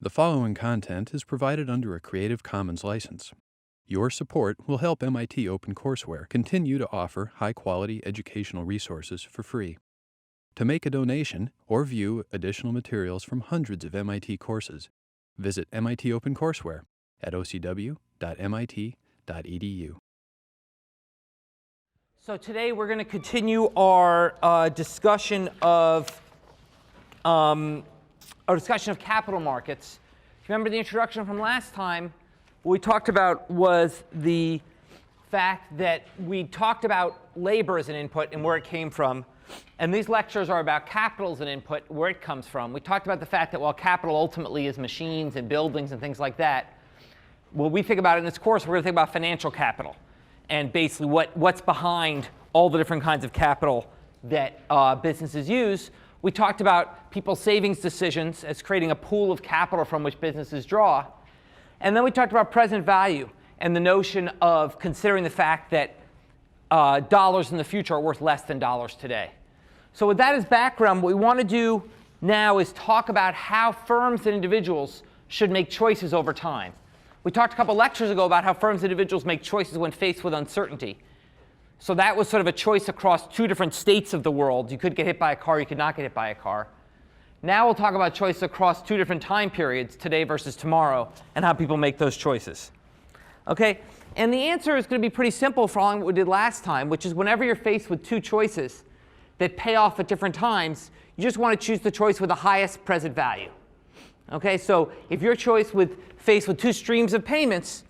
The following content is provided under a Creative Commons license. Your support will help MIT OpenCourseware continue to offer high-quality educational resources for free. To make a donation or view additional materials from hundreds of MIT courses, visit MIT OpenCourseware at ocw.mit.edu. So today we're going to continue our discussion of capital markets. If you remember the introduction from last time, what we talked about was the fact that we talked about labor as an input and where it came from. And these lectures are about capital as an input, where it comes from. We talked about the fact that while capital ultimately is machines and buildings and things like that, when we think about it in this course, we're going to think about financial capital and basically what's behind all the different kinds of capital that businesses use. We talked about people's savings decisions as creating a pool of capital from which businesses draw. And then we talked about present value and the notion of considering the fact that dollars in the future are worth less than dollars today. So with that as background, what we want to do now is talk about how firms and individuals should make choices over time. We talked a couple lectures ago about how firms and individuals make choices when faced with uncertainty. So that was sort of a choice across two different states of the world. You could get hit by a car, you could not get hit by a car. Now we'll talk about choice across two different time periods, today versus tomorrow, and how people make those choices. Okay? And the answer is going to be pretty simple following what we did last time, which is whenever you're faced with two choices that pay off at different times, you just want to choose the choice with the highest present value. Okay? So if your choice faced with two streams of payments,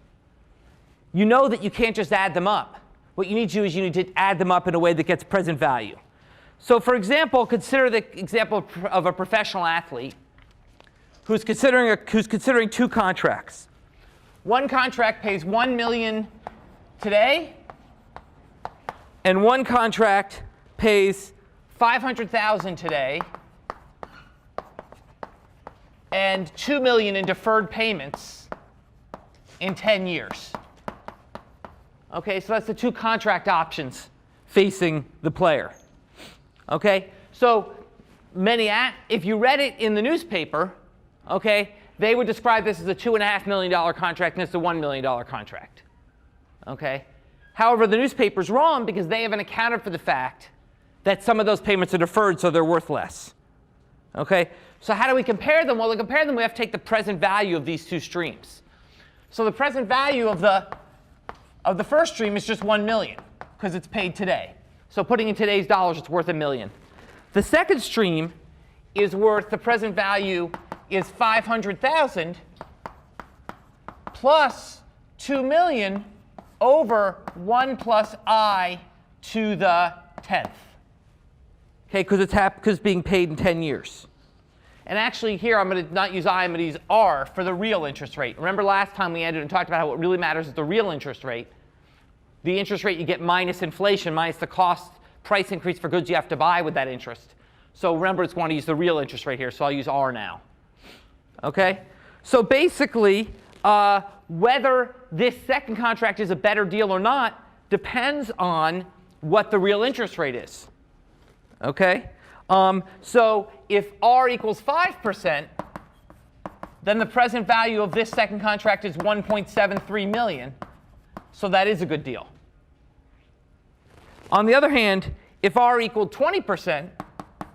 you know that you can't just add them up. What you need to do is you need to add them up in a way that gets present value. So for example, consider the example of a professional athlete who's considering two contracts. One contract pays $1 million today, and one contract pays $500,000 today, and $2 million in deferred payments in 10 years. Okay, so that's the two contract options facing the player. Okay, so if you read it in the newspaper, okay, they would describe this as a $2.5 million contract and it's a $1 million contract. Okay, however, the newspaper's wrong because they haven't accounted for the fact that some of those payments are deferred, so they're worth less. Okay, so how do we compare them? Well, to compare them, we have to take the present value of these two streams. So the present value of the first stream is just $1 million because it's paid today. So putting in today's dollars, it's worth $1 million. The second stream is worth, the present value is $500,000 plus $2 million over 1 plus I to the 10th. Okay, because it's being paid in 10 years. And actually here, I'm going to not use I, I'm going to use R for the real interest rate. Remember last time we ended and talked about how what really matters is the real interest rate. The interest rate you get minus inflation, minus the cost price increase for goods you have to buy with that interest. So remember, it's going to use the real interest rate here, so I'll use R now. Okay? So basically, whether this second contract is a better deal or not depends on what the real interest rate is. Okay? So if R equals 5%, then the present value of this second contract is $1.73 million. So that is a good deal. On the other hand, if R equaled 20%,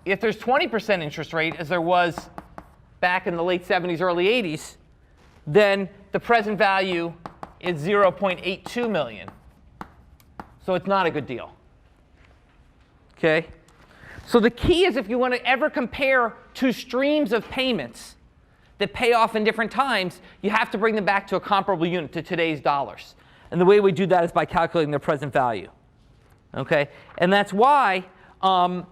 if there's 20% interest rate, as there was back in the late 70s, early 80s, then the present value is $0.82 million. So it's not a good deal. Okay? So the key is if you want to ever compare two streams of payments that pay off in different times, you have to bring them back to a comparable unit, to today's dollars. And the way we do that is by calculating their present value. Okay? And that's why, and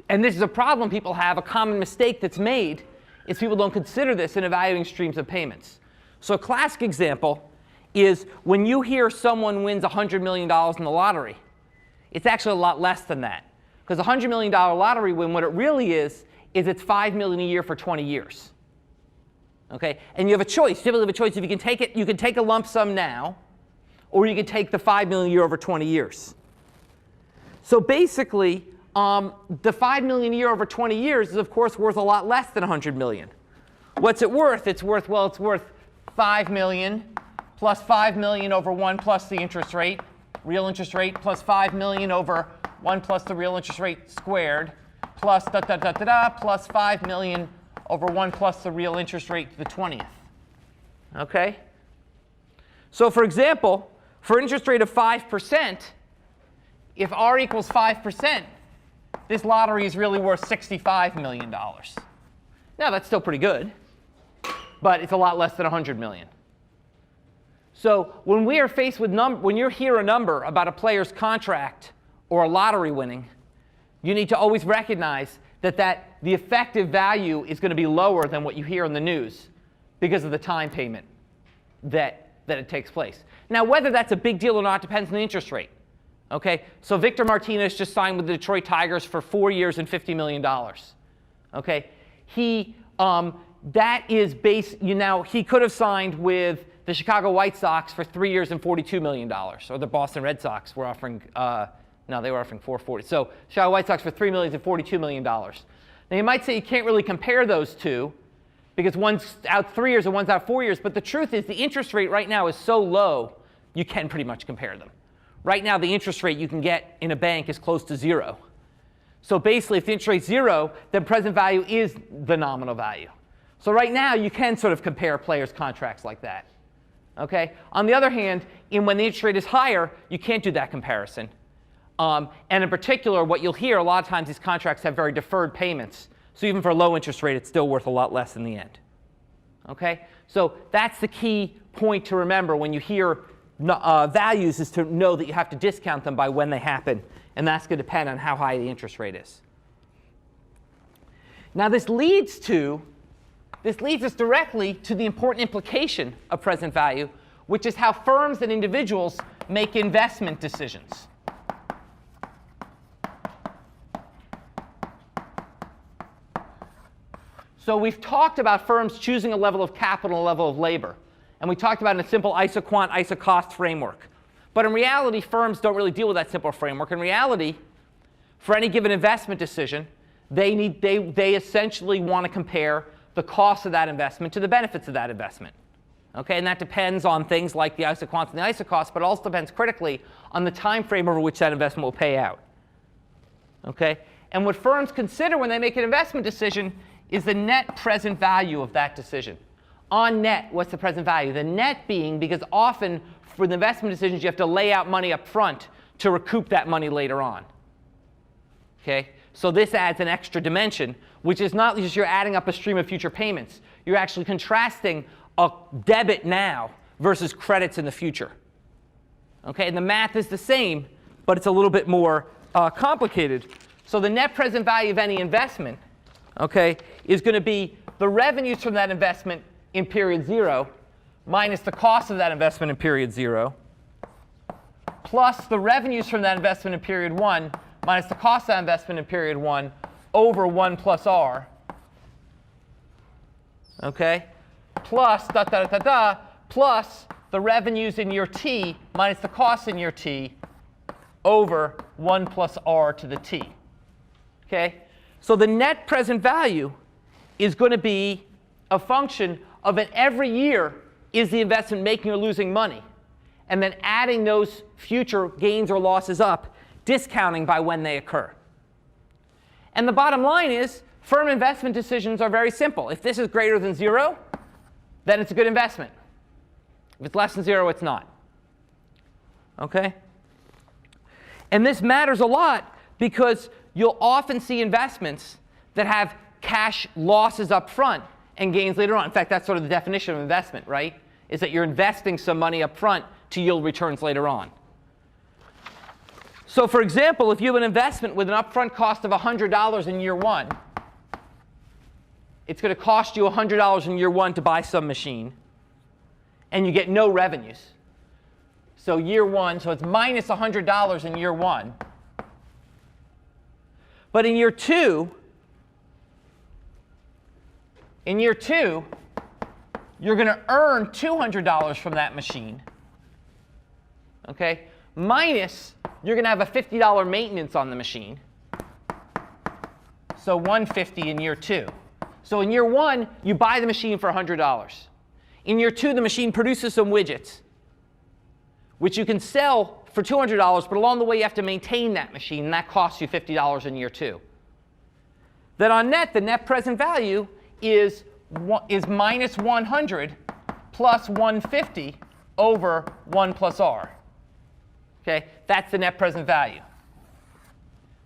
this is a problem people have, a common mistake that's made, is people don't consider this in evaluating streams of payments. So a classic example is when you hear someone wins $100 million in the lottery, it's actually a lot less than that. Because a $100 million lottery win, what it really is it's $5 million a year for 20 years. Okay? And you have a choice. You typically have a choice. If you can take it, you can take a lump sum now, or you can take the $5 million a year over 20 years. So basically, the $5 million a year over 20 years is, of course, worth a lot less than $100 million. What's it worth? It's worth, well, it's worth 5 million plus 5 million over 1 plus the interest rate, real interest rate, plus 5 million over 1 plus the real interest rate squared, plus plus 5 million over 1 plus the real interest rate to the 20th. Okay? So for example, for an interest rate of 5%, if R equals 5%, this lottery is really worth $65 million. Now, that's still pretty good, but it's a lot less than 100 million. So when we are faced with when you hear a number about a player's contract or a lottery winning, you need to always recognize that the effective value is going to be lower than what you hear in the news because of the time payment that it takes place. Now, whether that's a big deal or not depends on the interest rate. Okay, so Victor Martinez just signed with the Detroit Tigers for 4 years and $50 million. Okay, that is he could have signed with the Chicago White Sox for 3 years and $42 million, or the Boston Red Sox were offering, no, they were offering $440. So Chicago White Sox for $3 million and $42 million. Now you might say you can't really compare those two because one's out 3 years and one's out 4 years, but the truth is the interest rate right now is so low you can pretty much compare them. Right now, the interest rate you can get in a bank is close to 0. So basically, if the interest rate's 0, then present value is the nominal value. So right now, you can sort of compare players' contracts like that. Okay? On the other hand, when the interest rate is higher, you can't do that comparison. And in particular, what you'll hear, a lot of times these contracts have very deferred payments. So even for a low interest rate, it's still worth a lot less in the end. Okay? So that's the key point to remember when you hear values, is to know that you have to discount them by when they happen, and that's going to depend on how high the interest rate is. Now this leads us directly to the important implication of present value, which is how firms and individuals make investment decisions. So we've talked about firms choosing a level of capital, a level of labor. And we talked about in a simple isoquant, isocost framework. But in reality, firms don't really deal with that simple framework. In reality, for any given investment decision, they essentially want to compare the cost of that investment to the benefits of that investment. Okay? And that depends on things like the isoquants and the isocosts, but it also depends critically on the time frame over which that investment will pay out. Okay? And what firms consider when they make an investment decision is the net present value of that decision. On net, what's the present value? The net being, because often for the investment decisions, you have to lay out money up front to recoup that money later on. Okay? So this adds an extra dimension, which is not just you're adding up a stream of future payments. You're actually contrasting a debit now versus credits in the future. Okay? And the math is the same, but it's a little bit more complicated. So the net present value of any investment, okay, is going to be the revenues from that investment in period 0 minus the cost of that investment in period 0 plus the revenues from that investment in period 1 minus the cost of that investment in period 1 over 1 plus r, okay, plus plus the revenues in year t minus the costs in year t over 1 plus r to the t. Okay? So the net present value is going to be a function of it every year, is the investment making or losing money? And then adding those future gains or losses up, discounting by when they occur. And the bottom line is, firm investment decisions are very simple. If this is greater than 0, then it's a good investment. If it's less than 0, it's not. Okay? And this matters a lot because you'll often see investments that have cash losses up front and gains later on. In fact, that's sort of the definition of investment, right? Is that you're investing some money up front to yield returns later on. So for example, if you have an investment with an upfront cost of $100 in year 1, it's going to cost you $100 in year 1 to buy some machine, and you get no revenues. So year 1, so it's minus $100 in year 1. But in year 2, you're going to earn $200 from that machine, okay? Minus, you're going to have a $50 maintenance on the machine. So $150 in year 2. So in year 1, you buy the machine for $100. In year 2, the machine produces some widgets, which you can sell for $200, but along the way you have to maintain that machine, and that costs you $50 in year 2. Then on net, the net present value is minus 100 plus 150 over 1 plus r. Okay? That's the net present value.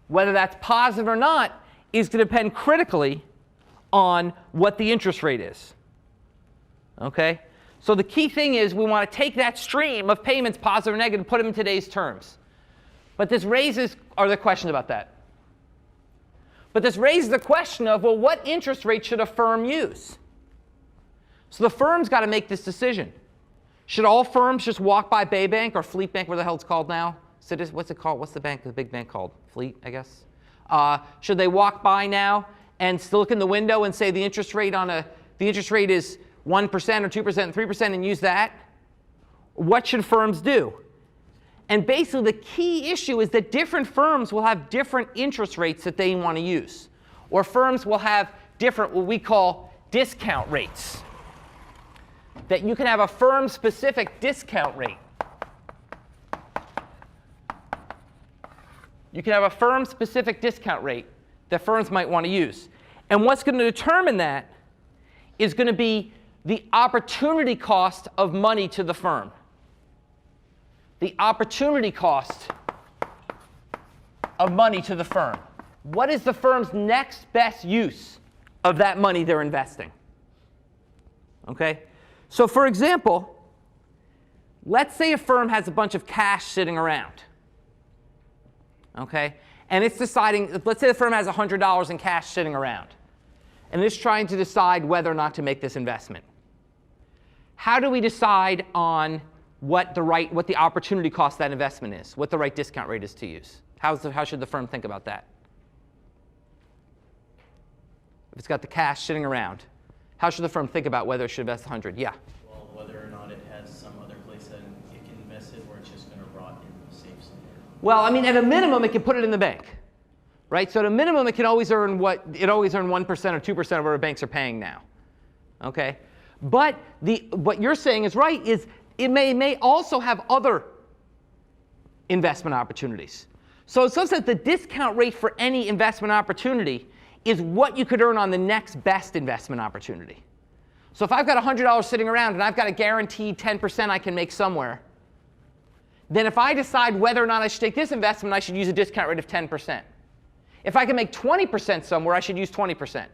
Whether that's positive or not is going to depend critically on what the interest rate is. Okay? So the key thing is we want to take that stream of payments, positive or negative, and put them in today's terms. But this raises, are there questions about that? But this raises the question of, well, what interest rate should a firm use? So the firm's got to make this decision. Should all firms just walk by Bay Bank or Fleet Bank, whatever the hell it's called now? What's it called? What's the bank, the big bank called? Fleet, I guess. Should they walk by now and still look in the window and say the interest rate is 1% or 2% and 3% and use that? What should firms do? And basically the key issue is that different firms will have different interest rates that they want to use. Or firms will have different, what we call discount rates. That you can have a firm-specific discount rate. You can have a firm-specific discount rate that firms might want to use. And what's going to determine that is going to be the opportunity cost of money to the firm. The opportunity cost of money to the firm. What is the firm's next best use of that money they're investing? Okay? So for example, let's say a firm has a bunch of cash sitting around. Okay? And it's deciding, let's say the firm has $100 in cash sitting around. And it's trying to decide whether or not to make this investment. How do we decide on what the opportunity cost of that investment is, what the right discount rate is to use? How should the firm think about that? If it's got the cash sitting around, how should the firm think about whether it should invest 100? Yeah? Well, whether or not it has some other place that it can invest it, or it's just going to rot in the safe somewhere. Well, I mean, at a minimum, it can put it in the bank, right? So at a minimum, it can always earn 1% or 2% of what our banks are paying now, okay? But what you're saying is right, is it may also have other investment opportunities. So in some sense, the discount rate for any investment opportunity is what you could earn on the next best investment opportunity. So if I've got $100 sitting around and I've got a guaranteed 10% I can make somewhere, then if I decide whether or not I should take this investment, I should use a discount rate of 10%. If I can make 20% somewhere, I should use 20%.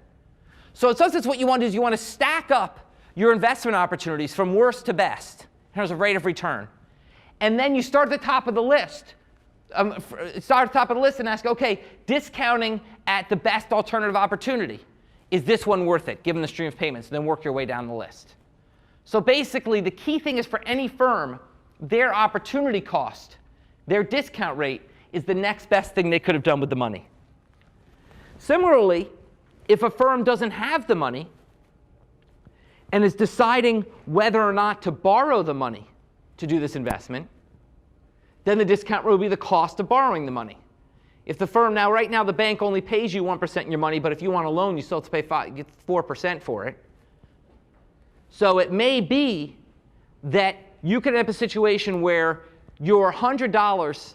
So in some sense, what you want to do is you want to stack up your investment opportunities from worst to best in terms of rate of return. And then you start at the top of the list. Start at the top of the list and ask, OK, discounting at the best alternative opportunity. Is this one worth it, given the stream of payments? And then work your way down the list. So basically, the key thing is for any firm, their opportunity cost, their discount rate, is the next best thing they could have done with the money. Similarly, if a firm doesn't have the money and is deciding whether or not to borrow the money to do this investment, then the discount rate will be the cost of borrowing the money. If the firm now, right now, the bank only pays you 1% in your money, but if you want a loan, you still have to pay 4% for it. So it may be that you could have a situation where your $100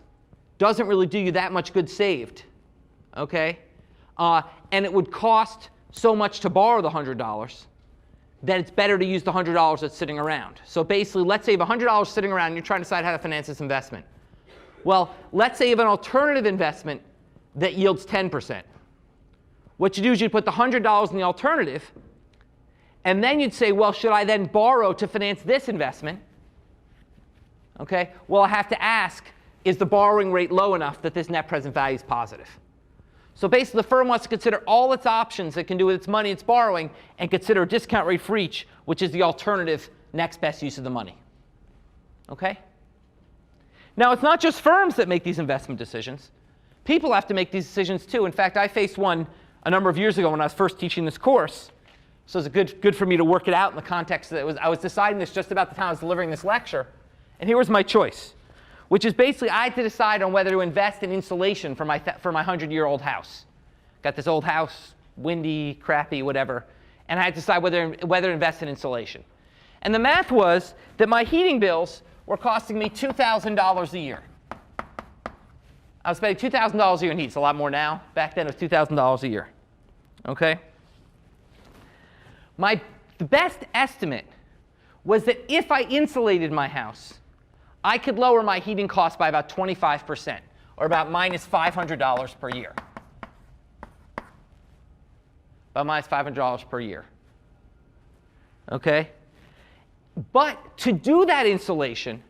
doesn't really do you that much good saved, okay? And it would cost so much to borrow the $100 that it's better to use the $100 that's sitting around. So basically, let's say you have $100 sitting around and you're trying to decide how to finance this investment. Well, let's say you have an alternative investment that yields 10%. What you do is you put the $100 in the alternative, and then you'd say, well, should I then borrow to finance this investment? Okay, well, I have to ask, is the borrowing rate low enough that this net present value is positive? So basically, the firm wants to consider all its options it can do with its money it's borrowing and consider a discount rate for each, which is the alternative next best use of the money. Okay? Now, it's not just firms that make these investment decisions. People have to make these decisions too. In fact, I faced one a number of years ago when I was first teaching this course. So it was good for me to work it out in the context that I was deciding this just about the time I was delivering this lecture. And here was my choice, which is basically I had to decide on whether to invest in insulation for my 100-year-old house. Got this old house, windy, crappy, whatever. and I had to decide whether to invest in insulation. And the math was that my heating bills were costing me $2,000 a year. I was spending $2,000 a year in heat. It's a lot more now. Back then, it was $2,000 a year. Okay? The best estimate was that if I insulated my house, I could lower my heating costs by about 25%, or about minus $500 per year. About minus $500 per year. Okay? But to do that insulation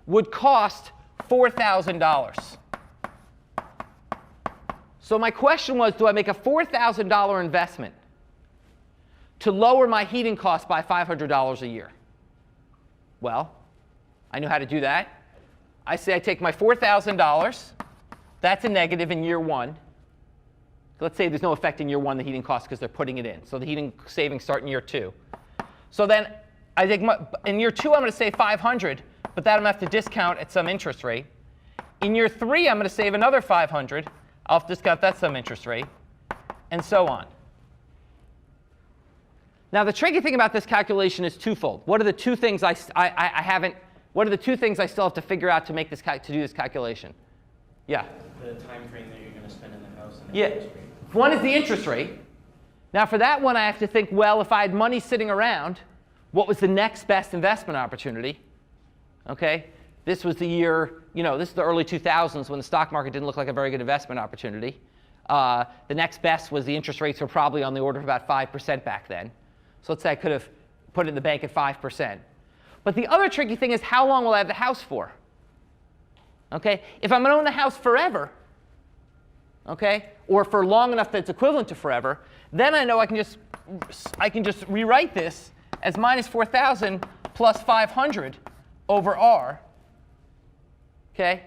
would cost $4,000. So my question was, do I make a $4,000 investment to lower my heating costs by $500 a year? Well, I knew how to do that. I say I take my $4,000. That's a negative in year one. Let's say there's no effect in year one, the heating costs, because they're putting it in. So the heating savings start in year two. So then I take in year two, I'm going to save $500, but that I'm going to have to discount at some interest rate. In year three, I'm going to save another $500. I'll have to discount that some interest rate, and so on. Now, the tricky thing about this calculation is twofold. What are the two things What are the two things I still have to figure out to make this to do this calculation? Yeah. The time frame that you're going to spend in the house and the Yeah. interest rate. One is the interest rate. Now, for that one, I have to think, well, if I had money sitting around, what was the next best investment opportunity? Okay. This was the year, this is the early 2000s when the stock market didn't look like a very good investment opportunity. The next best was the interest rates were probably on the order of about 5% back then. So let's say I could have put it in the bank at 5%. But the other tricky thing is, how long will I have the house for? Okay? If I'm going to own the house forever, okay, or for long enough that it's equivalent to forever, then I know I can just rewrite this as minus 4,000 plus 500 over R. Okay?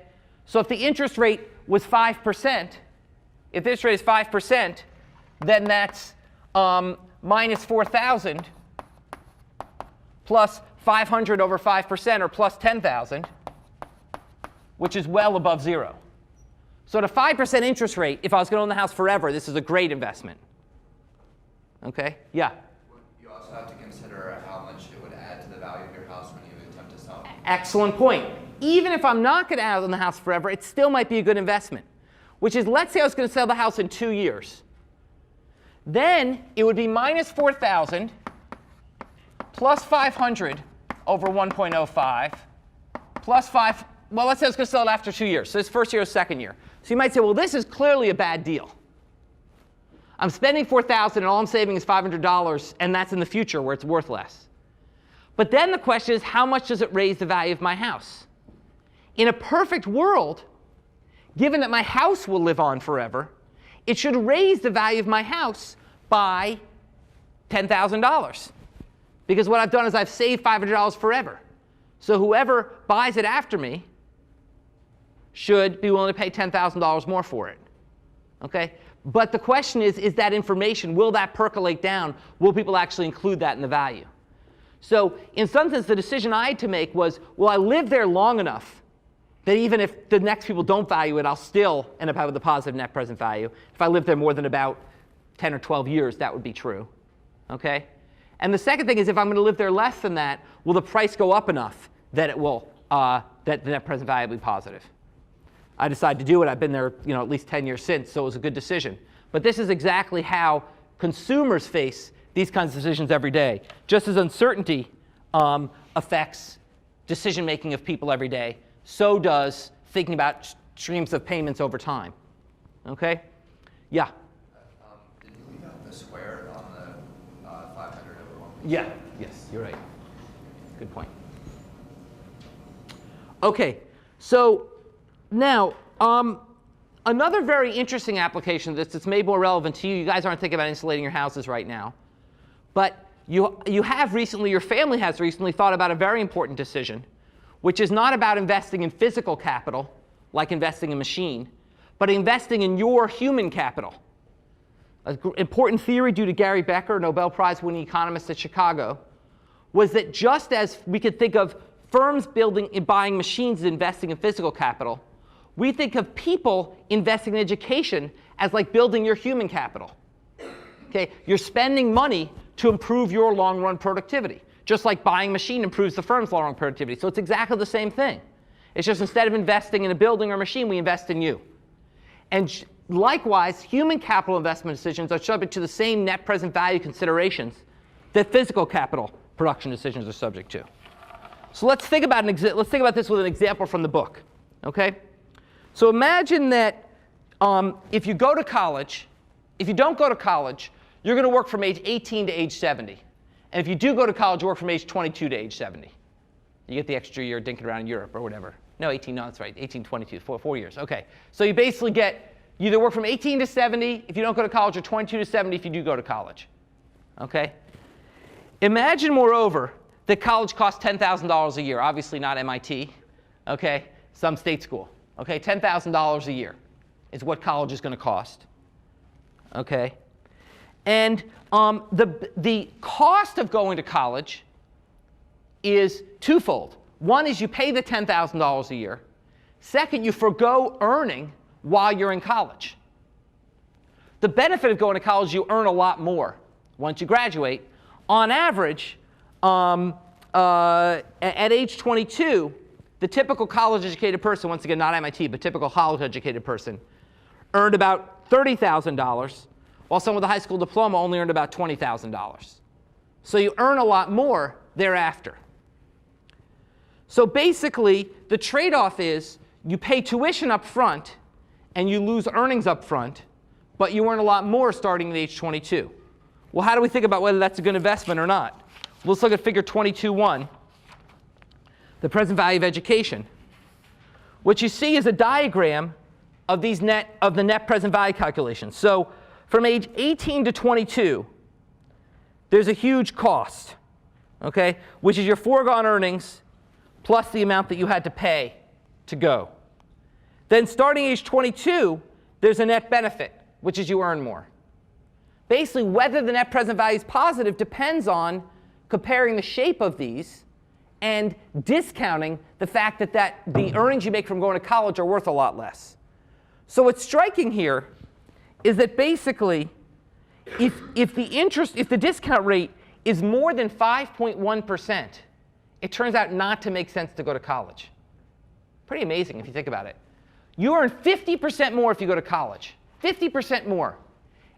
So if the interest rate was 5%, if this rate is 5%, then that's minus 4,000 plus 500 over 5%, or plus 10,000, which is well above zero. So at a 5% interest rate, if I was going to own the house forever, this is a great investment. Okay? Yeah? You also have to consider how much it would add to the value of your house when you attempt to sell. Excellent point. Even if I'm not going to own the house forever, it still might be a good investment. Which is, let's say I was going to sell the house in 2 years. Then it would be minus 4,000 plus 500 over 1.05 plus 5. Well, let's say I was going to sell it after 2 years. So this first year or second year. So you might say, well, this is clearly a bad deal. I'm spending 4,000 and all I'm saving is $500, and that's in the future where it's worth less. But then the question is, how much does it raise the value of my house? In a perfect world, given that my house will live on forever, it should raise the value of my house by $10,000. Because what I've done is I've saved $500 forever. So whoever buys it after me should be willing to pay $10,000 more for it. Okay? But the question is that information, will that percolate down? Will people actually include that in the value? So in some sense, the decision I had to make was, will I live there long enough that even if the next people don't value it, I'll still end up having the positive net present value. If I live there more than about 10 or 12 years, that would be true. Okay? And the second thing is, if I'm going to live there less than that, will the price go up enough that it will that the net present value will be positive? I decided to do it. I've been there at least 10 years since, so it was a good decision. But this is exactly how consumers face these kinds of decisions every day. Just as uncertainty affects decision-making of people every day, so does thinking about streams of payments over time. Okay? Yeah? Did you leave out the square on the 500 over 1? Yeah. Yes, you're right. Good point. Okay. So now, another very interesting application of this that's made more relevant to you. You guys aren't thinking about insulating your houses right now. But you have recently, your family has recently thought about a very important decision, which is not about investing in physical capital, like investing in a machine, but investing in your human capital. An important theory due to Gary Becker, a Nobel Prize-winning economist at Chicago, was that just as we could think of firms building and buying machines as investing in physical capital, we think of people investing in education as like building your human capital. Okay? You're spending money to improve your long-run productivity, just like buying a machine improves the firm's long-run productivity. So it's exactly the same thing. It's just instead of investing in a building or machine, we invest in you. And likewise, human capital investment decisions are subject to the same net present value considerations that physical capital production decisions are subject to. So let's think about this with an example from the book. Okay? So imagine that if you go to college, if you don't go to college, you're going to work from age 18 to age 70. And if you do go to college, you work from age 22 to age 70. You get the extra year dinking around in Europe or whatever. No, 18, no, that's right, 18, 22, 4 years. Okay, so you basically you either work from 18 to 70 if you don't go to college, or 22 to 70 if you do go to college. Okay? Imagine, moreover, that college costs $10,000 a year. Obviously not MIT, okay? Some state school. Okay, $10,000 a year is what college is going to cost. Okay? And the cost of going to college is twofold. One is you pay the $10,000 a year. Second, you forgo earning while you're in college. The benefit of going to college, you earn a lot more once you graduate. On average, at age 22, the typical college-educated person, once again, not MIT, but typical college-educated person, earned about $30,000, while someone with a high school diploma only earned about $20,000. So you earn a lot more thereafter. So basically, the trade-off is you pay tuition up front and you lose earnings up front, but you earn a lot more starting at age 22. Well, how do we think about whether that's a good investment or not? Let's look at figure 22.1, the present value of education. What you see is a diagram of the net present value calculations. So from age 18 to 22, there's a huge cost, okay, which is your foregone earnings plus the amount that you had to pay to go. Then starting age 22, there's a net benefit, which is you earn more. Basically, whether the net present value is positive depends on comparing the shape of these and discounting the fact that the earnings you make from going to college are worth a lot less. So what's striking here is that basically, if the discount rate is more than 5.1%, it turns out not to make sense to go to college. Pretty amazing if you think about it. You earn 50% more if you go to college, 50% more.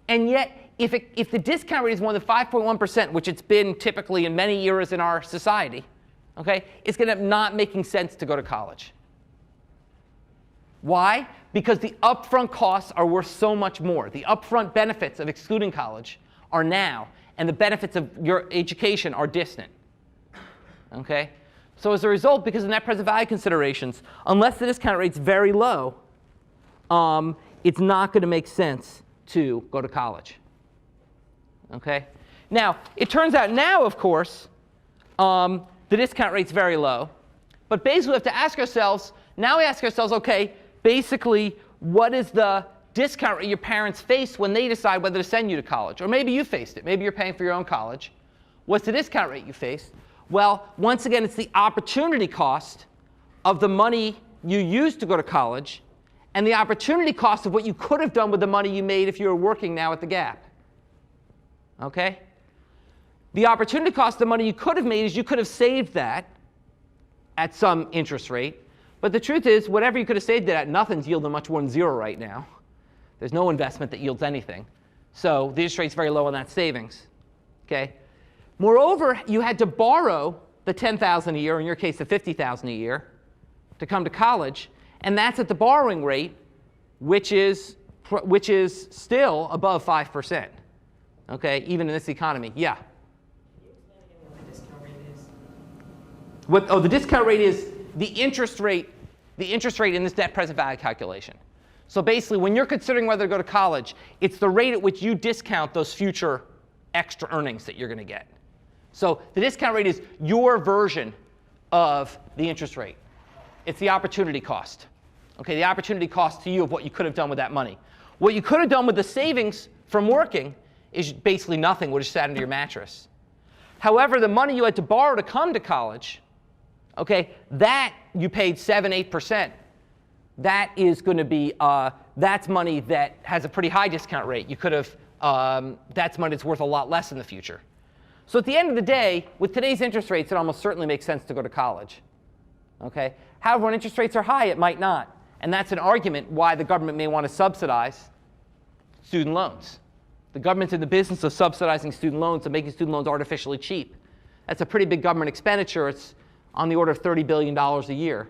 And yet, if the discount rate is more than 5.1%, which it's been typically in many eras in our society, okay, it's going to end up not making sense to go to college. Why? Because the upfront costs are worth so much more. The upfront benefits of excluding college are now, and the benefits of your education are distant. Okay? So as a result, because of net present value considerations, unless the discount rate's very low, it's not going to make sense to go to college. Okay? Now, it turns out now, of course, the discount rate's very low. But basically, we have to ask ourselves, now we ask ourselves, OK, basically, what is the discount rate your parents face when they decide whether to send you to college? Or maybe you faced it. Maybe you're paying for your own college. What's the discount rate you faced? Well, once again, it's the opportunity cost of the money you used to go to college and the opportunity cost of what you could have done with the money you made if you were working now at the Gap. Okay? The opportunity cost of the money you could have made is you could have saved that at some interest rate. But the truth is, whatever you could have saved it at, nothing's yielding much more than zero right now. There's no investment that yields anything. So the interest rate's very low on that savings. Okay? Moreover, you had to borrow the $10,000 a year, in your case the $50,000 a year, to come to college. And that's at the borrowing rate, which is still above 5%. Okay, even in this economy. Yeah? The discount rate is the interest rate in this net present value calculation. So basically, when you're considering whether to go to college, it's the rate at which you discount those future extra earnings that you're going to get. So the discount rate is your version of the interest rate. It's the opportunity cost. Okay, the opportunity cost to you of what you could have done with that money. What you could have done with the savings from working is basically nothing, would have sat under your mattress. However, the money you had to borrow to come to college, okay, that you paid 7-8%. That is going to be, that's money that has a pretty high discount rate. You could have that's money that's worth a lot less in the future. So at the end of the day, with today's interest rates, it almost certainly makes sense to go to college. Okay? However, when interest rates are high, it might not. And that's an argument why the government may want to subsidize student loans. The government's in the business of subsidizing student loans and making student loans artificially cheap. That's a pretty big government expenditure. It's on the order of $30 billion a year.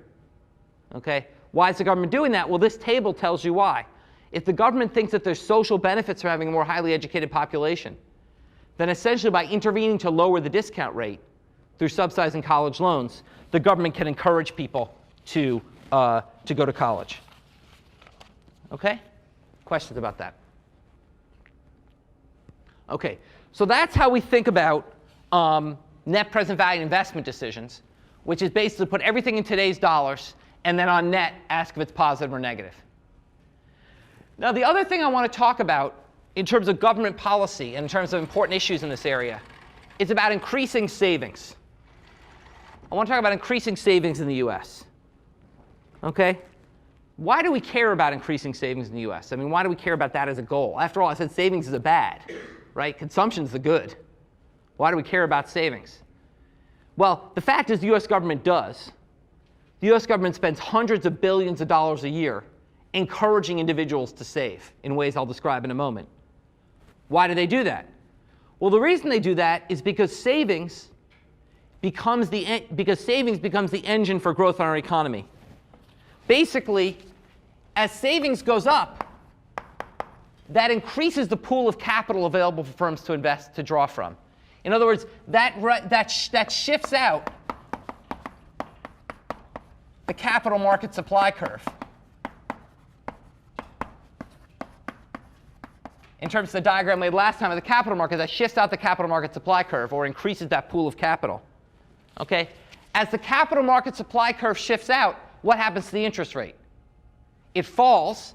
Okay? Why is the government doing that? Well, this table tells you why. If the government thinks that there's social benefits from having a more highly educated population, then essentially by intervening to lower the discount rate through subsidizing college loans, the government can encourage people to go to college. Okay? Questions about that? Okay, so that's how we think about net present value investment decisions, which is basically put everything in today's dollars and then on net ask if it's positive or negative. Now, the other thing I want to talk about in terms of government policy and in terms of important issues in this area is about increasing savings. I want to talk about increasing savings in the US. Okay? Why do we care about increasing savings in the US? I mean, why do we care about that as a goal? After all, I said savings is a bad, right? Consumption's the good. Why do we care about savings? Well, the fact is the US government does. The US government spends hundreds of billions of dollars a year encouraging individuals to save in ways I'll describe in a moment. Why do they do that? Well, the reason they do that is because savings becomes the engine for growth in our economy. Basically, as savings goes up, that increases the pool of capital available for firms to invest, to draw from. In other words, that shifts out the capital market supply curve. In terms of the diagram laid last time of the capital market, that shifts out the capital market supply curve or increases that pool of capital. Okay? As the capital market supply curve shifts out, what happens to the interest rate? It falls.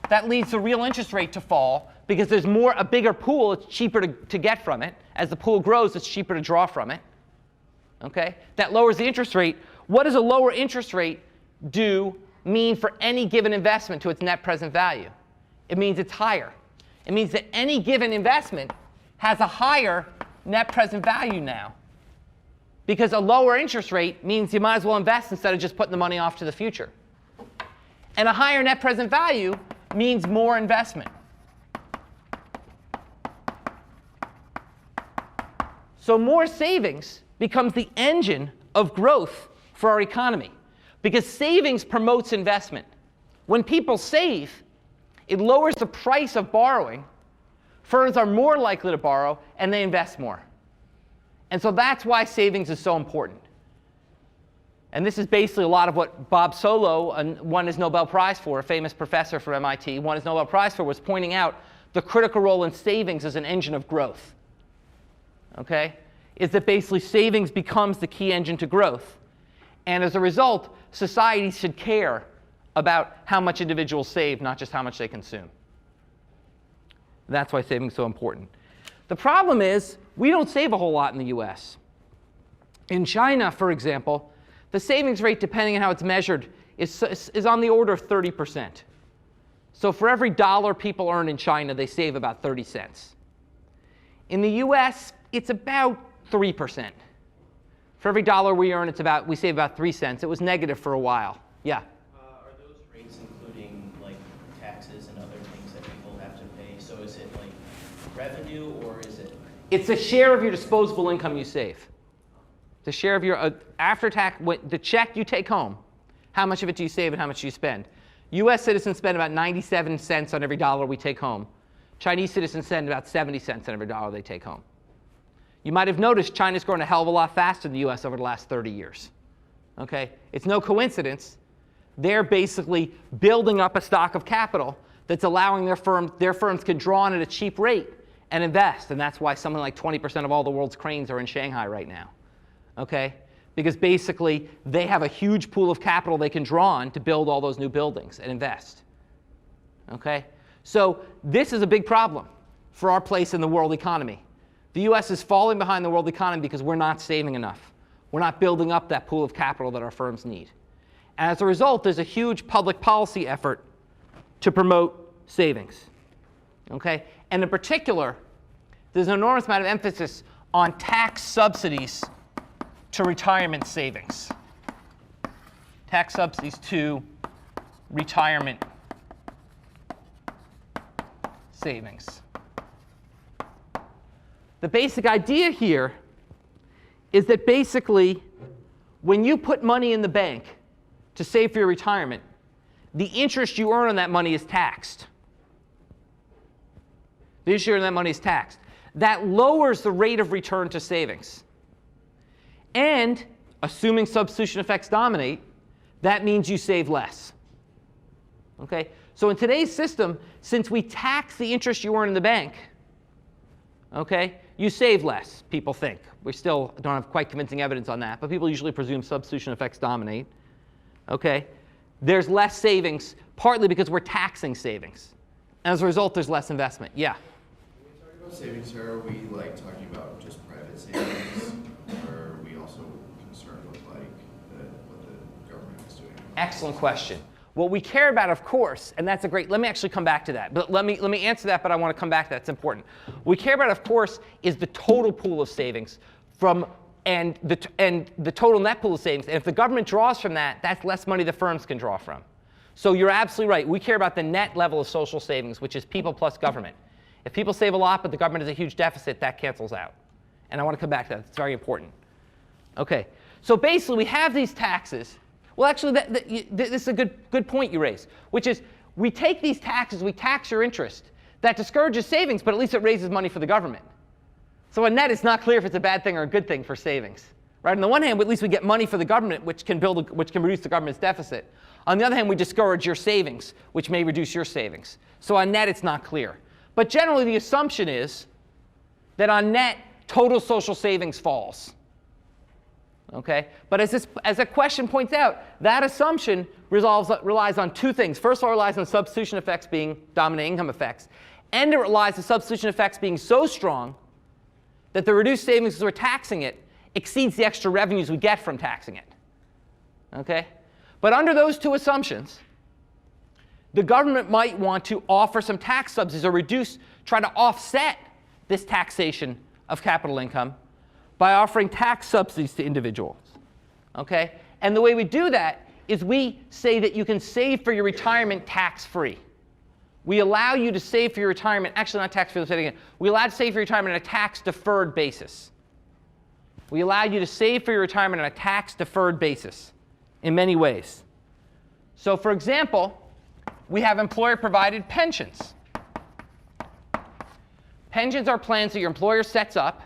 That leads the real interest rate to fall because there's a bigger pool. It's cheaper to get from it. As the pool grows, it's cheaper to draw from it. Okay? That lowers the interest rate. What does a lower interest rate mean for any given investment to its net present value? It means it's higher. It means that any given investment has a higher net present value now. Because a lower interest rate means you might as well invest instead of just putting the money off to the future. And a higher net present value means more investment. So more savings becomes the engine of growth for our economy. Because savings promotes investment. When people save, it lowers the price of borrowing. Firms are more likely to borrow, and they invest more. And so that's why savings is so important. And this is basically a lot of what Bob Solow won his Nobel Prize for, a famous professor from MIT, won his Nobel Prize for, was pointing out the critical role in savings as an engine of growth. Okay? Is that basically savings becomes the key engine to growth. And as a result, society should care about how much individuals save, not just how much they consume. That's why savings is so important. The problem is we don't save a whole lot in the US. In China, for example, the savings rate, depending on how it's measured, is on the order of 30%. So for every dollar people earn in China, they save about 30 cents. In the US, it's about 3%. For every dollar we earn, we save about 3 cents. It was negative for a while. Yeah? Are those rates including like taxes and other things that people have to pay? So is it like revenue or is it? It's a share of your disposable income you save. The share of your after-tax, the check you take home, how much of it do you save and how much do you spend? US citizens spend about 97 cents on every dollar we take home. Chinese citizens spend about 70 cents on every dollar they take home. You might have noticed China's grown a hell of a lot faster than the US over the last 30 years. Okay? It's no coincidence. They're basically building up a stock of capital that's allowing their firms can draw on at a cheap rate and invest. And that's why something like 20% of all the world's cranes are in Shanghai right now. Okay? Because basically they have a huge pool of capital they can draw on to build all those new buildings and invest. Okay? So this is a big problem for our place in the world economy. The US is falling behind the world economy because we're not saving enough. We're not building up that pool of capital that our firms need. And as a result, there's a huge public policy effort to promote savings. Okay? And in particular, there's an enormous amount of emphasis on tax subsidies to retirement savings. Tax subsidies to retirement savings. The basic idea here is that basically, when you put money in the bank to save for your retirement, the interest you earn on that money is taxed. The interest you earn on that money is taxed. That lowers the rate of return to savings. And assuming substitution effects dominate, that means you save less. Okay? So in today's system, since we tax the interest you earn in the bank, okay, you save less, people think. We still don't have quite convincing evidence on that, but people usually presume substitution effects dominate. Okay? There's less savings, partly because we're taxing savings. As a result, there's less investment. Yeah? When we talk about savings here, are we like talking about just private savings, or are we also concerned with like what the government is doing? Excellent question. What we care about, of course, and that's a great, let me actually come back to that. But let me answer that, but I want to come back to that. It's important. What we care about, of course, is the total pool of savings and the total net pool of savings. And if the government draws from that, that's less money the firms can draw from. So you're absolutely right. We care about the net level of social savings, which is people plus government. If people save a lot, but the government has a huge deficit, that cancels out. And I want to come back to that. It's very important. Okay. So basically, we have these taxes. Well, actually, this is a good point you raise, which is we take these taxes, we tax your interest. That discourages savings, but at least it raises money for the government. So on net, it's not clear if it's a bad thing or a good thing for savings. Right? On the one hand, at least we get money for the government, which can reduce the government's deficit. On the other hand, we discourage your savings, which may reduce your savings. So on net, it's not clear. But generally, the assumption is that on net, total social savings falls. Okay? But as the question points out, that assumption relies on two things. First of all, it relies on substitution effects being dominant income effects. And it relies on substitution effects being so strong that the reduced savings as we're taxing it exceeds the extra revenues we get from taxing it. Okay? But under those two assumptions, the government might want to offer some tax subsidies or try to offset this taxation of capital income by offering tax subsidies to individuals. Okay? And the way we do that is we say that you can save for your retirement tax-free. We allow you to save for your retirement, actually not tax-free, let's say it again. We allow you to save for your retirement on a tax-deferred basis. We allow you to save for your retirement on a tax-deferred basis in many ways. So for example, we have employer-provided pensions. Pensions are plans that your employer sets up.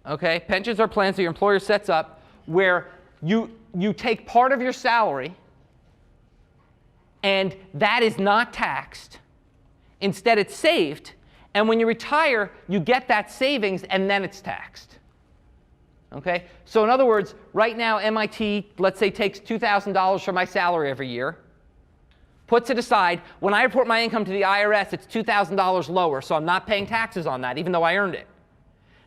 Okay? Pensions are plans that your employer sets up where you take part of your salary and that is not taxed. Instead, it's saved. And when you retire, you get that savings and then it's taxed. Okay? So in other words, right now MIT, let's say, takes $2,000 from my salary every year, puts it aside. When I report my income to the IRS, it's $2,000 lower, so I'm not paying taxes on that, even though I earned it.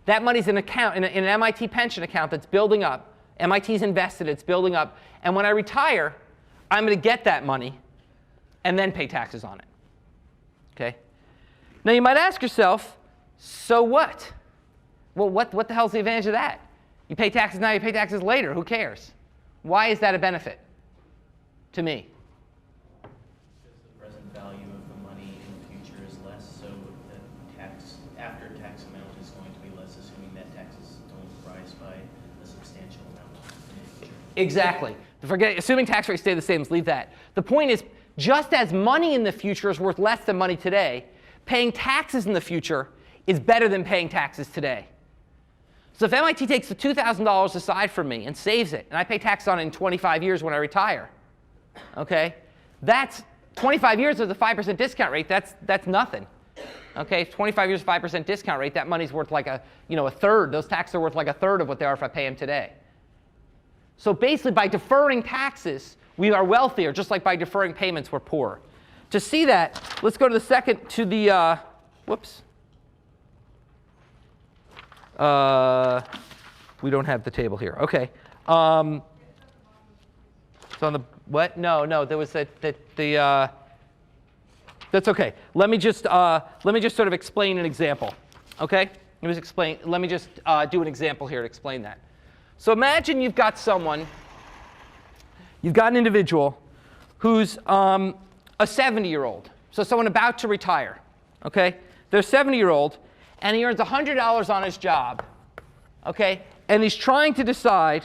That money's in an MIT pension account that's building up. MIT's invested, it's building up. And when I retire, I'm going to get that money and then pay taxes on it. Okay? Now you might ask yourself, so what? Well, what the hell's the advantage of that? You pay taxes now, you pay taxes later. Who cares? Why is that a benefit to me? Because the present value of the money in the future is less, so the after-tax amount is going to be less, assuming that taxes don't rise by a substantial amount in the future. Exactly. Assuming tax rates stay the same, let's leave that. The point is, just as money in the future is worth less than money today, paying taxes in the future is better than paying taxes today. So if MIT takes the $2,000 aside from me and saves it, and I pay taxes on it in 25 years when I retire, okay, that's 25 years with a 5% discount rate. That's nothing. Okay, 25 years 5% discount rate, that money's worth like a third. Those taxes are worth like a third of what they are if I pay them today. So basically, by deferring taxes, we are wealthier, just like by deferring payments, we're poorer. To see that, let's go to the second, to the, whoops. We don't have the table here. Okay. It's on the, what? No, there was the That's OK. Let me just sort of explain an example. OK? Let me just do an example here to explain that. So imagine you've got an individual who's a 70-year-old, so someone about to retire. OK? They're a 70-year-old, and he earns $100 on his job. OK? And he's trying to decide,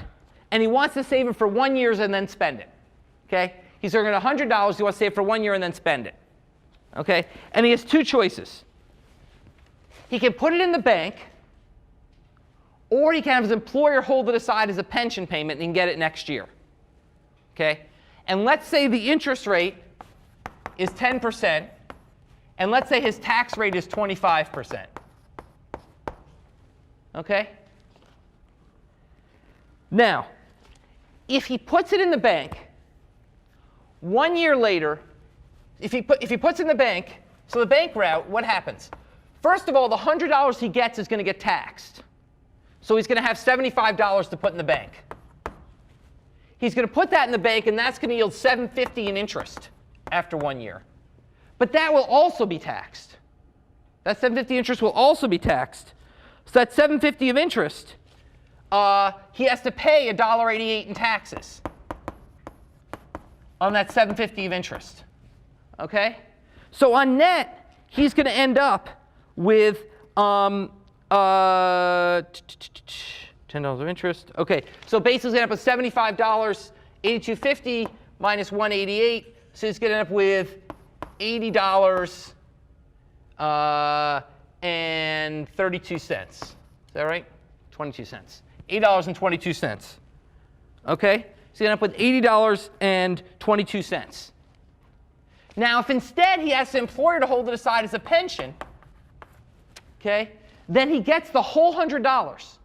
and he wants to save it for 1 year and then spend it. OK? He's earning $100. He wants to save it for 1 year and then spend it. OK? And he has two choices. He can put it in the bank, or he can have his employer hold it aside as a pension payment and he can get it next year. OK? And let's say the interest rate is 10%, and let's say his tax rate is 25%. OK? Now, if he puts it in the bank, 1 year later, if he puts it in the bank, so the bank route, what happens? First of all, the $100 he gets is going to get taxed. So he's going to have $75 to put in the bank. He's going to put that in the bank, and that's going to yield $750 in interest after 1 year. But that will also be taxed. That $750 interest will also be taxed. So that $750 of interest, he has to pay $1.88 in taxes on that $750 of interest. OK? So on net, he's going to end up with $10 of interest. OK, so basically end up with $75, $82.50 minus $188. So he's going to end up with $80 and 32 cents. Is that right? 22 cents. $8.22. OK, so you end up with $80.22. Now, if instead he asks the employer to hold it aside as a pension, OK, then he gets the whole $100.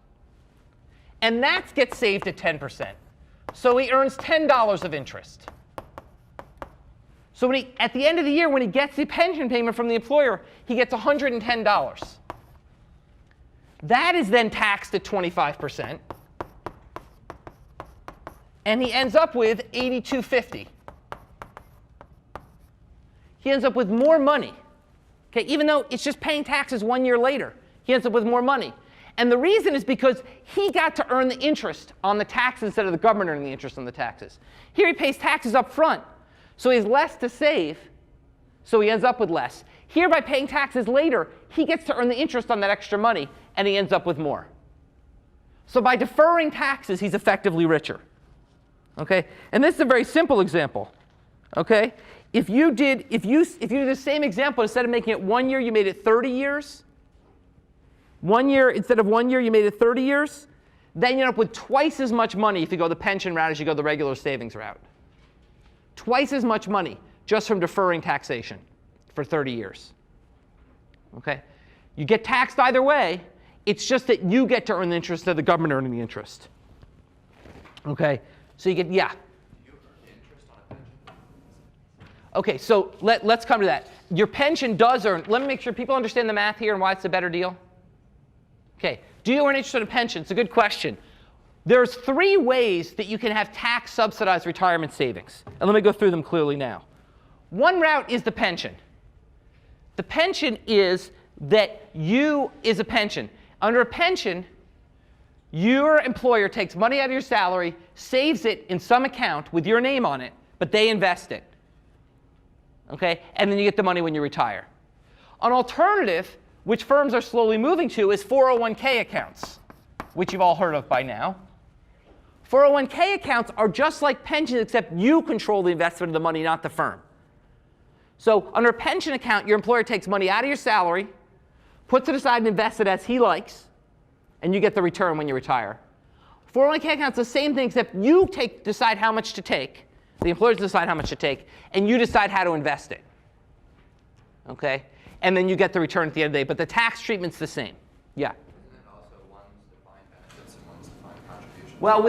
And that gets saved at 10%. So he earns $10 of interest. So at the end of the year, when he gets the pension payment from the employer, he gets $110. That is then taxed at 25%. And he ends up with $82.50. He ends up with more money. Okay, even though it's just paying taxes 1 year later, he ends up with more money. And the reason is because he got to earn the interest on the taxes instead of the government earning the interest on the taxes. Here he pays taxes up front, so he has less to save, so he ends up with less. Here, by paying taxes later, he gets to earn the interest on that extra money, and he ends up with more. So by deferring taxes, he's effectively richer. Okay? And this is a very simple example. Okay? If you did the same example, instead of making it 1 year, you made it 30 years. 1 year, instead of 1 year, you made it 30 years. Then you end up with twice as much money if you go the pension route as you go the regular savings route. Twice as much money just from deferring taxation for 30 years. Okay? You get taxed either way. It's just that you get to earn the interest instead of the government earning the interest. Okay? So you get, yeah. OK, so let's come to that. Your pension does earn. Let me make sure people understand the math here and why it's a better deal. OK, do you earn interest on a pension? It's a good question. There's 3 ways that you can have tax-subsidized retirement savings. And let me go through them clearly now. One route is the pension. The pension is that is a pension. Under a pension, your employer takes money out of your salary, saves it in some account with your name on it, but they invest it. Okay? And then you get the money when you retire. An alternative, which firms are slowly moving to, is 401k accounts, which you've all heard of by now. 401k accounts are just like pensions, except you control the investment of the money, not the firm. So under a pension account, your employer takes money out of your salary, puts it aside and invests it as he likes, and you get the return when you retire. 401k accounts the same thing, except you decide how much to take. The employers decide how much to take, and you decide how to invest it. Okay? And then you get the return at the end of the day. But the tax treatment's the same. Yeah? Isn't it also one's defined benefits and one's defined contributions? Well,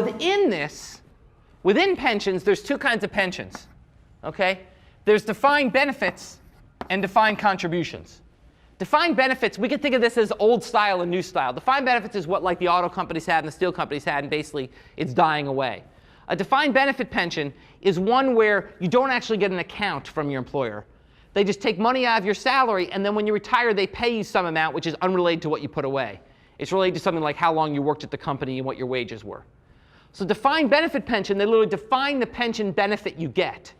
within pensions, there's 2 kinds of pensions. Okay? There's defined benefits and defined contributions. Defined benefits, we can think of this as old style and new style. Defined benefits is what like the auto companies had and the steel companies had, and basically it's dying away. A defined benefit pension is one where you don't actually get an account from your employer. They just take money out of your salary, and then when you retire, they pay you some amount which is unrelated to what you put away. It's related to something like how long you worked at the company and what your wages were. So defined benefit pension, they literally define the pension benefit you get.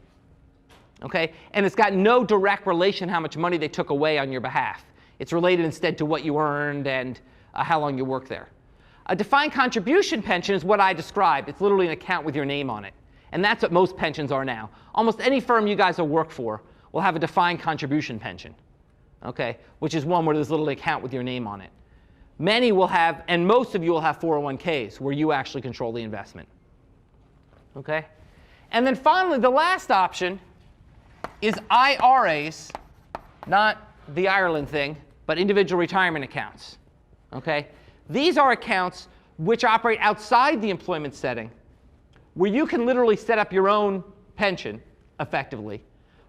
Okay? And it's got no direct relation how much money they took away on your behalf. It's related instead to what you earned and how long you worked there. A defined contribution pension is what I described. It's literally an account with your name on it. And that's what most pensions are now. Almost any firm you guys will work for will have a defined contribution pension, okay, which is one where there's a little account with your name on it. Many will have, and most of you will have 401ks where you actually control the investment. Okay? And then finally, the last option is IRAs, not the Ireland thing, but individual retirement accounts. Okay? These are accounts which operate outside the employment setting, where you can literally set up your own pension, effectively,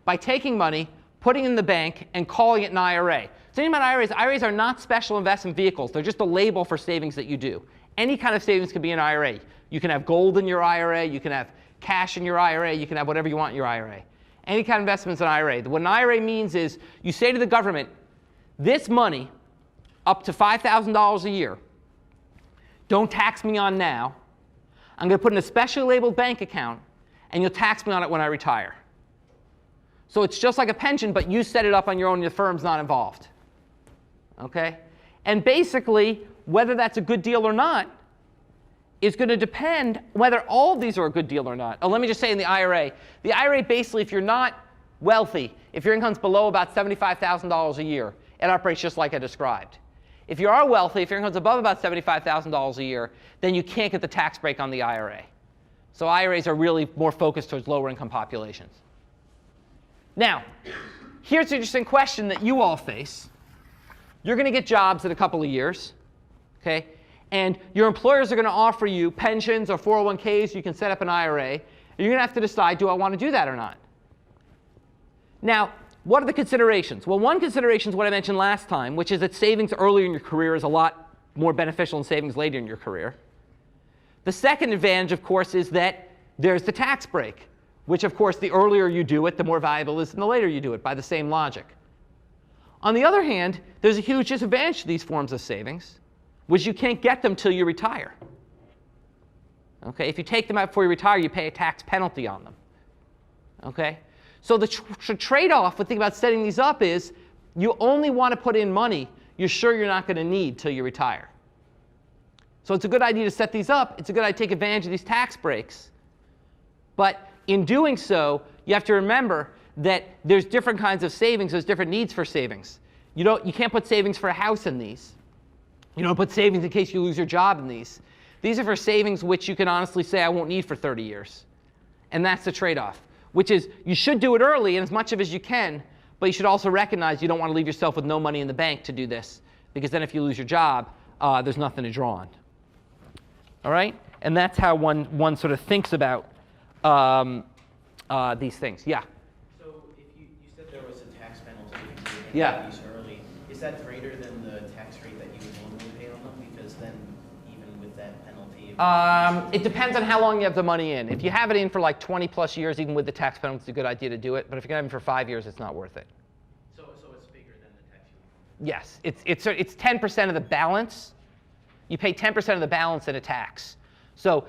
by taking money, putting it in the bank, and calling it an IRA. The thing about IRAs are not special investment vehicles. They're just a label for savings that you do. Any kind of savings can be an IRA. You can have gold in your IRA. You can have cash in your IRA. You can have whatever you want in your IRA. Any kind of investment is an IRA. What an IRA means is you say to the government, this money, up to $5,000 a year, don't tax me on now. I'm going to put in a specially labeled bank account, and you'll tax me on it when I retire. So it's just like a pension, but you set it up on your own, the firm's not involved. Okay? And basically, whether that's a good deal or not is going to depend whether all of these are a good deal or not. Oh, let me just say in the IRA basically, if you're not wealthy, if your income's below about $75,000 a year, it operates just like I described. If you are wealthy, if your income's above about $75,000 a year, then you can't get the tax break on the IRA. So IRAs are really more focused towards lower income populations. Now, here's an interesting question that you all face. You're going to get jobs in a couple of years, okay? And your employers are going to offer you pensions or 401ks. You can set up an IRA. And you're going to have to decide, do I want to do that or not? Now, what are the considerations? Well, one consideration is what I mentioned last time, which is that savings earlier in your career is a lot more beneficial than savings later in your career. The second advantage, of course, is that there's the tax break, which, of course, the earlier you do it, the more valuable it is than the later you do it, by the same logic. On the other hand, there's a huge disadvantage to these forms of savings, which you can't get them till you retire. Okay? If you take them out before you retire, you pay a tax penalty on them. Okay? So the trade-off with thinking about setting these up is you only want to put in money you're sure you're not going to need till you retire. So it's a good idea to set these up. It's a good idea to take advantage of these tax breaks. But in doing so, you have to remember that there's different kinds of savings. There's different needs for savings. You can't put savings for a house in these. You don't put savings in case you lose your job in these. These are for savings which you can honestly say I won't need for 30 years. And that's the trade-off, which is you should do it early and as much of as you can, but you should also recognize you don't want to leave yourself with no money in the bank to do this, because then if you lose your job, there's nothing to draw on. All right? And that's how one sort of thinks about these things. Yeah? So if you said there was a tax penalty if Yeah. you these early, is that greater than the tax rate that you would normally pay on them? Because then even with that penalty... It depends on how long you have the money in. If you have it in for like 20 plus years, even with the tax penalty, it's a good idea to do it. But if you're going to have it for 5 years, it's not worth it. So it's bigger than the tax you... Yes. It's 10% of the balance. You pay 10% of the balance in a tax. So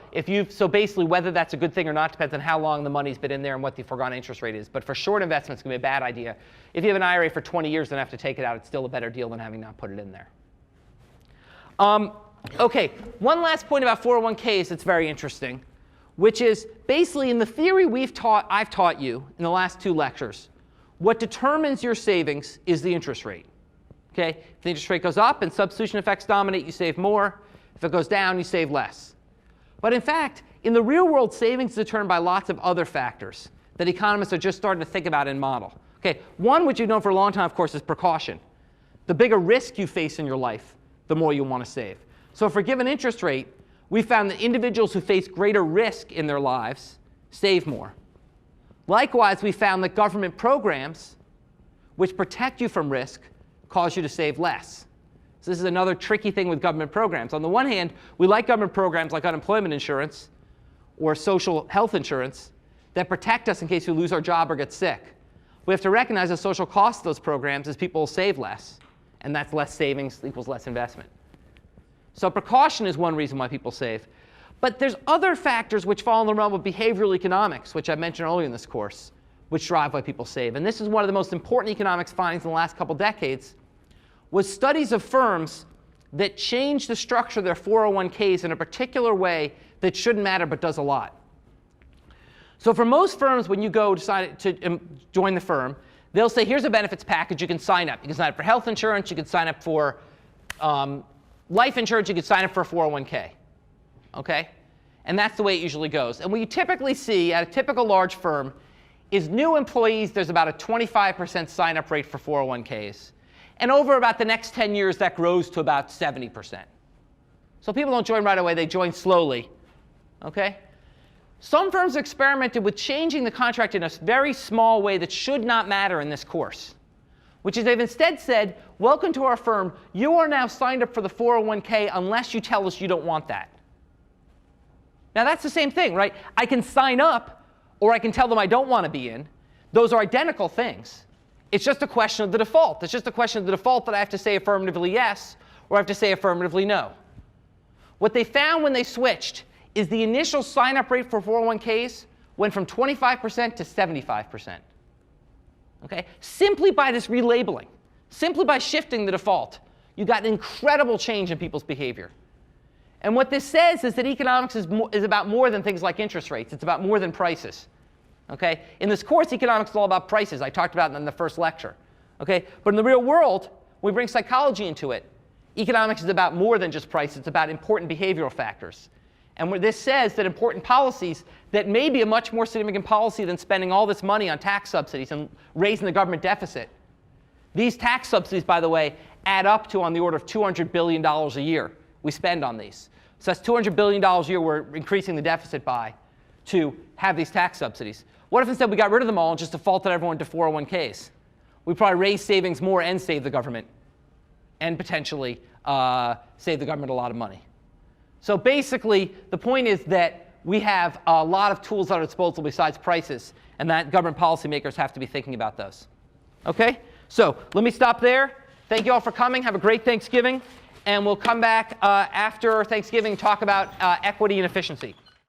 basically whether that's a good thing or not depends on how long the money's been in there and what the foregone interest rate is. But for short investments, it's going to be a bad idea. If you have an IRA for 20 years and have to take it out, it's still a better deal than having not put it in there. OK, one last point about 401ks that's very interesting, which is basically in the theory I've taught you in the last 2 lectures, what determines your savings is the interest rate. Okay? If the interest rate goes up and substitution effects dominate, you save more. If it goes down, you save less. But in fact, in the real world, savings is determined by lots of other factors that economists are just starting to think about and model. Okay, one which you've known for a long time, of course, is precaution. The bigger risk you face in your life, the more you want to save. So for a given interest rate, we found that individuals who face greater risk in their lives save more. Likewise, we found that government programs which protect you from risk cause you to save less. So this is another tricky thing with government programs. On the one hand, we like government programs like unemployment insurance or social health insurance that protect us in case we lose our job or get sick. we have to recognize the social cost of those programs is people will save less. And that's less savings equals less investment. So precaution is one reason why people save. But there's other factors which fall in the realm of behavioral economics, which I mentioned earlier in this course, which drive why people save. And this is one of the most important economics findings in the last couple decades, was studies of firms that change the structure of their 401ks in a particular way that shouldn't matter but does a lot. So for most firms, when you go to join the firm, they'll say, here's a benefits package. You can sign up. You can sign up for health insurance. You can sign up for life insurance. You can sign up for a 401k. Okay? And that's the way it usually goes. And what you typically see at a typical large firm is new employees, there's about a 25% sign-up rate for 401ks. And over about the next 10 years, that grows to about 70%. So people don't join right away. They join slowly. Okay? Some firms experimented with changing the contract in a very small way that should not matter in this course, which is they've instead said, welcome to our firm. You are now signed up for the 401k unless you tell us you don't want that. Now, that's the same thing, right? I can sign up, or I can tell them I don't want to be in. Those are identical things. It's just a question of the default. It's just a question of the default that I have to say affirmatively yes, or I have to say affirmatively no. What they found when they switched is the initial sign-up rate for 401ks went from 25% to 75%. Okay? Simply by this relabeling, simply by shifting the default, you got an incredible change in people's behavior. And what this says is that economics is about more than things like interest rates. It's about more than prices. Okay? In this course, economics is all about prices. I talked about it in the first lecture. Okay? But in the real world, when we bring psychology into it, economics is about more than just price. It's about important behavioral factors. And where this says that important policies that may be a much more significant policy than spending all this money on tax subsidies and raising the government deficit. These tax subsidies, by the way, add up to on the order of $200 billion a year we spend on these. So that's $200 billion a year we're increasing the deficit by to have these tax subsidies. What if instead we got rid of them all and just defaulted everyone to 401ks? We'd probably raise savings more and save the government and potentially save the government a lot of money. So basically, the point is that we have a lot of tools at our disposal besides prices, and that government policymakers have to be thinking about those. Okay? So let me stop there. Thank you all for coming. Have a great Thanksgiving. And we'll come back after Thanksgiving and talk about equity and efficiency.